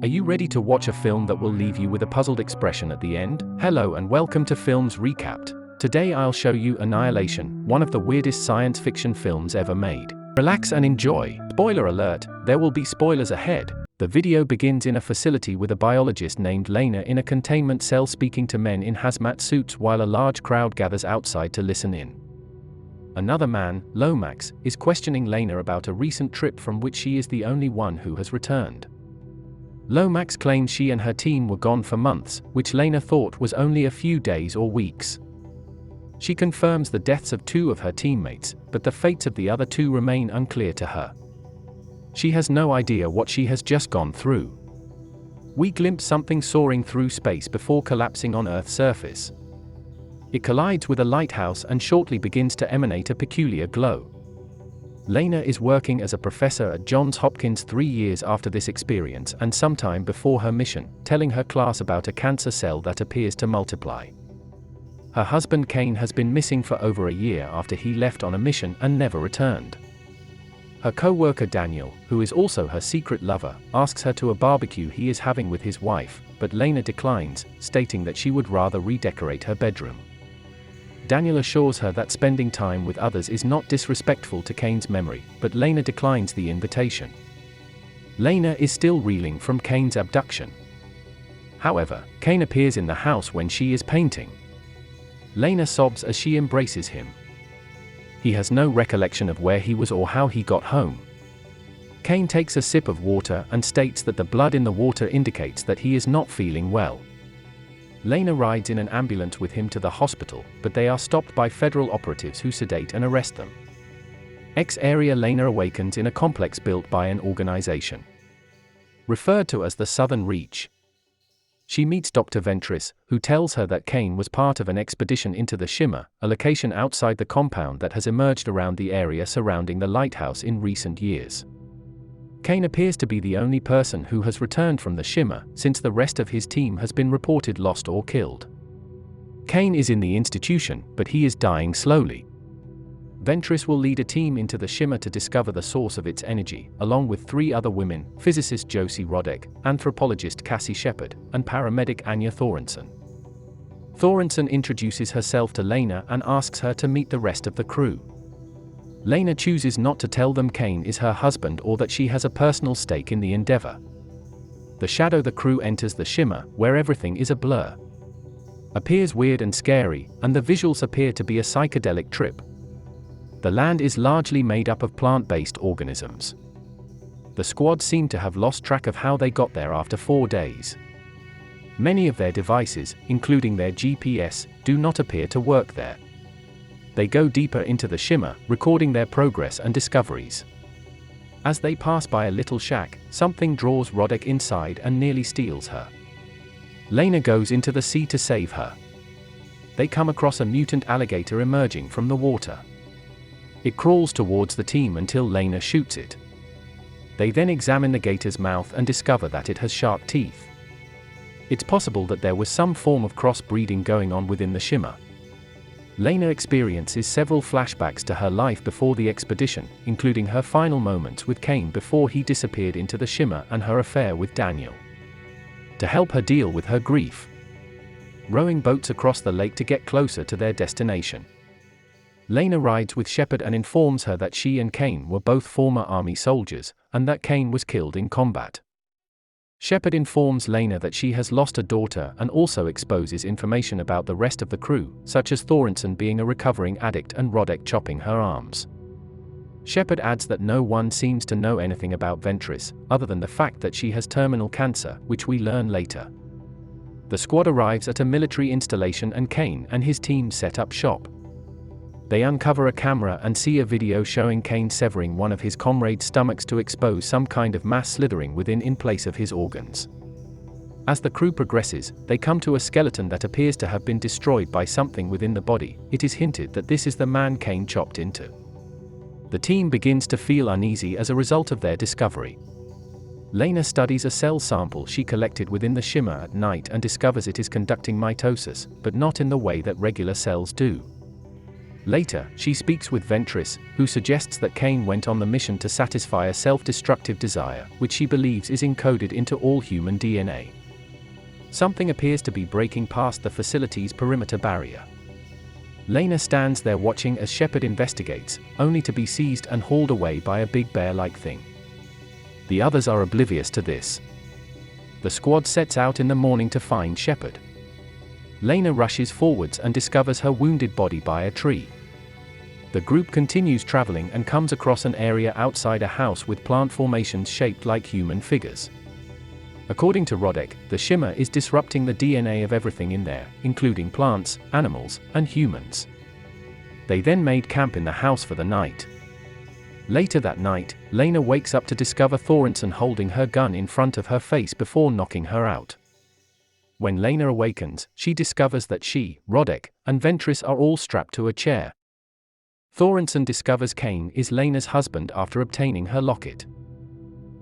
Are you ready to watch a film that will leave you with a puzzled expression at the end? Hello and welcome to Films Recapped. Today I'll show you Annihilation, one of the weirdest science fiction films ever made. Relax and enjoy. Spoiler alert, there will be spoilers ahead. The video begins in a facility with a biologist named Lena in a containment cell speaking to men in hazmat suits while a large crowd gathers outside to listen in. Another man, Lomax, is questioning Lena about a recent trip from which she is the only one who has returned. Lomax claims she and her team were gone for months, which Lena thought was only a few days or weeks. She confirms the deaths of 2 of her teammates, but the fates of the other 2 remain unclear to her. She has no idea what she has just gone through. We glimpse something soaring through space before collapsing on Earth's surface. It collides with a lighthouse and shortly begins to emanate a peculiar glow. Lena is working as a professor at Johns Hopkins 3 years after this experience and sometime before her mission, telling her class about a cancer cell that appears to multiply. Her husband Kane has been missing for over a year after he left on a mission and never returned. Her co-worker Daniel, who is also her secret lover, asks her to a barbecue he is having with his wife, but Lena declines, stating that she would rather redecorate her bedroom. Daniel assures her that spending time with others is not disrespectful to Kane's memory, but Lena declines the invitation. Lena is still reeling from Kane's abduction. However, Kane appears in the house when she is painting. Lena sobs as she embraces him. He has no recollection of where he was or how he got home. Kane takes a sip of water and states that the blood in the water indicates that he is not feeling well. Lena rides in an ambulance with him to the hospital, but they are stopped by federal operatives who sedate and arrest them. X-area Lena awakens in a complex built by an organization referred to as the Southern Reach. She meets Dr. Ventris, who tells her that Kane was part of an expedition into the Shimmer, a location outside the compound that has emerged around the area surrounding the lighthouse in recent years. Kane appears to be the only person who has returned from the Shimmer, since the rest of his team has been reported lost or killed. Kane is in the institution, but he is dying slowly. Ventris will lead a team into the Shimmer to discover the source of its energy, along with 3 other women, physicist Josie Rodek, anthropologist Cassie Shepard, and paramedic Anya Thorenson. Thorenson introduces herself to Lena and asks her to meet the rest of the crew. Lena chooses not to tell them Kane is her husband or that she has a personal stake in the endeavor. The shadow the crew enters the Shimmer, where everything is a blur. Appears weird and scary, and the visuals appear to be a psychedelic trip. The land is largely made up of plant-based organisms. The squad seem to have lost track of how they got there after 4 days. Many of their devices, including their GPS, do not appear to work there. They go deeper into the Shimmer, recording their progress and discoveries. As they pass by a little shack, something draws Rodek inside and nearly steals her. Lena goes into the sea to save her. They come across a mutant alligator emerging from the water. It crawls towards the team until Lena shoots it. They then examine the gator's mouth and discover that it has sharp teeth. It's possible that there was some form of crossbreeding going on within the Shimmer. Lena experiences several flashbacks to her life before the expedition, including her final moments with Kane before he disappeared into the Shimmer and her affair with Daniel. To help her deal with her grief, rowing boats across the lake to get closer to their destination. Lena rides with Shepard and informs her that she and Kane were both former army soldiers, and that Kane was killed in combat. Shepard informs Lena that she has lost a daughter and also exposes information about the rest of the crew, such as Thorenson being a recovering addict and Rodek chopping her arms. Shepard adds that no one seems to know anything about Ventris, other than the fact that she has terminal cancer, which we learn later. The squad arrives at a military installation and Kane and his team set up shop. They uncover a camera and see a video showing Kane severing one of his comrades' stomachs to expose some kind of mass slithering within in place of his organs. As the crew progresses, they come to a skeleton that appears to have been destroyed by something within the body. It is hinted that this is the man Kane chopped into. The team begins to feel uneasy as a result of their discovery. Lena studies a cell sample she collected within the Shimmer at night and discovers it is conducting mitosis, but not in the way that regular cells do. Later, she speaks with Ventris, who suggests that Cain went on the mission to satisfy a self-destructive desire, which she believes is encoded into all human DNA. Something appears to be breaking past the facility's perimeter barrier. Lena stands there watching as Shepard investigates, only to be seized and hauled away by a big bear-like thing. The others are oblivious to this. The squad sets out in the morning to find Shepard. Lena rushes forwards and discovers her wounded body by a tree. The group continues traveling and comes across an area outside a house with plant formations shaped like human figures. According to Rodek, the shimmer is disrupting the DNA of everything in there, including plants, animals, and humans. They then made camp in the house for the night. Later that night, Lena wakes up to discover Thorensen holding her gun in front of her face before knocking her out. When Lena awakens, she discovers that she, Rodek, and Ventris are all strapped to a chair. Thorensen discovers Cain is Lena's husband after obtaining her locket.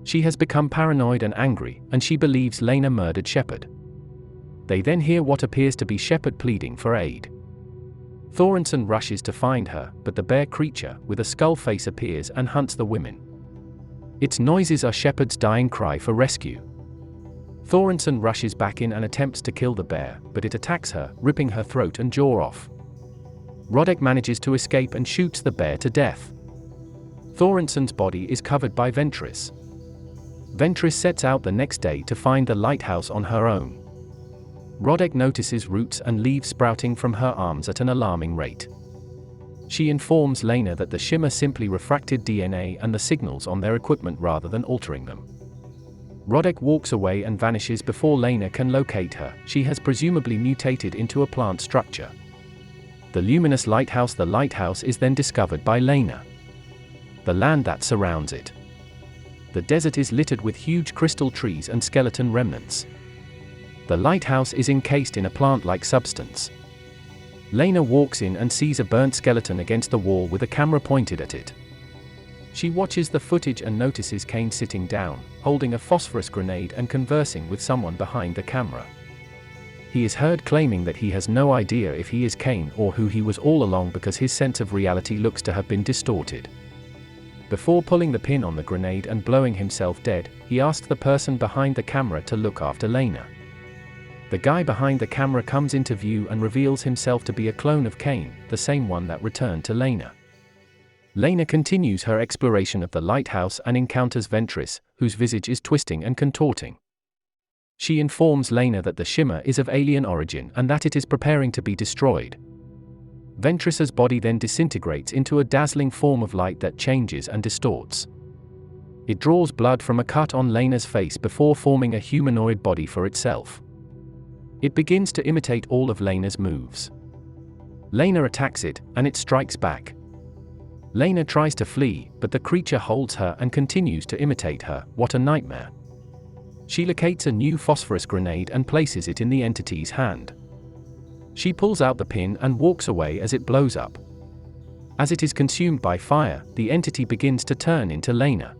She has become paranoid and angry, and she believes Lena murdered Shepard. They then hear what appears to be Shepard pleading for aid. Thorensen rushes to find her, but the bear creature, with a skull face, appears and hunts the women. Its noises are Shepard's dying cry for rescue. Thorensen rushes back in and attempts to kill the bear, but it attacks her, ripping her throat and jaw off. Rodek manages to escape and shoots the bear to death. Thorensen's body is covered by Ventris. Ventris sets out the next day to find the lighthouse on her own. Rodek notices roots and leaves sprouting from her arms at an alarming rate. She informs Lena that the shimmer simply refracted DNA and the signals on their equipment rather than altering them. Rodek walks away and vanishes before Lena can locate her. She has presumably mutated into a plant structure. The luminous lighthouse. The lighthouse is then discovered by Lena. The land that surrounds it. The desert is littered with huge crystal trees and skeleton remnants. The lighthouse is encased in a plant-like substance. Lena walks in and sees a burnt skeleton against the wall with a camera pointed at it. She watches the footage and notices Cain sitting down, holding a phosphorus grenade and conversing with someone behind the camera. He is heard claiming that he has no idea if he is Cain or who he was all along because his sense of reality looks to have been distorted. Before pulling the pin on the grenade and blowing himself dead, he asked the person behind the camera to look after Lena. The guy behind the camera comes into view and reveals himself to be a clone of Cain, the same one that returned to Lena. Lena continues her exploration of the lighthouse and encounters Ventris, whose visage is twisting and contorting. She informs Lena that the shimmer is of alien origin and that it is preparing to be destroyed. Ventris's body then disintegrates into a dazzling form of light that changes and distorts. It draws blood from a cut on Lena's face before forming a humanoid body for itself. It begins to imitate all of Lena's moves. Lena attacks it, and it strikes back. Lena tries to flee, but the creature holds her and continues to imitate her. What a nightmare. She locates a new phosphorus grenade and places it in the entity's hand. She pulls out the pin and walks away as it blows up. As it is consumed by fire, the entity begins to turn into Lena.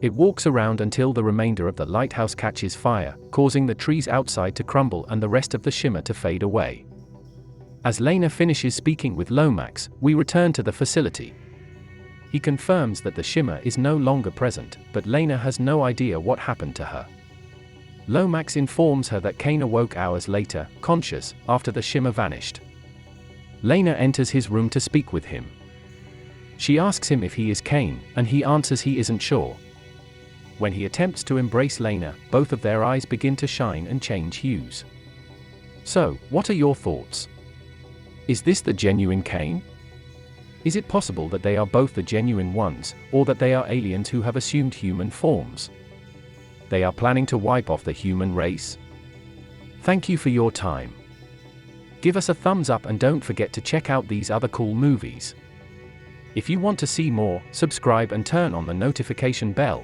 It walks around until the remainder of the lighthouse catches fire, causing the trees outside to crumble and the rest of the shimmer to fade away. As Lena finishes speaking with Lomax, we return to the facility. He confirms that the shimmer is no longer present, but Lena has no idea what happened to her. Lomax informs her that Cain awoke hours later, conscious, after the shimmer vanished. Lena enters his room to speak with him. She asks him if he is Cain, and he answers he isn't sure. When he attempts to embrace Lena, both of their eyes begin to shine and change hues. So, what are your thoughts? Is this the genuine Cain? Is it possible that they are both the genuine ones, or that they are aliens who have assumed human forms? They are planning to wipe off the human race? Thank you for your time. Give us a thumbs up and don't forget to check out these other cool movies. If you want to see more, subscribe and turn on the notification bell,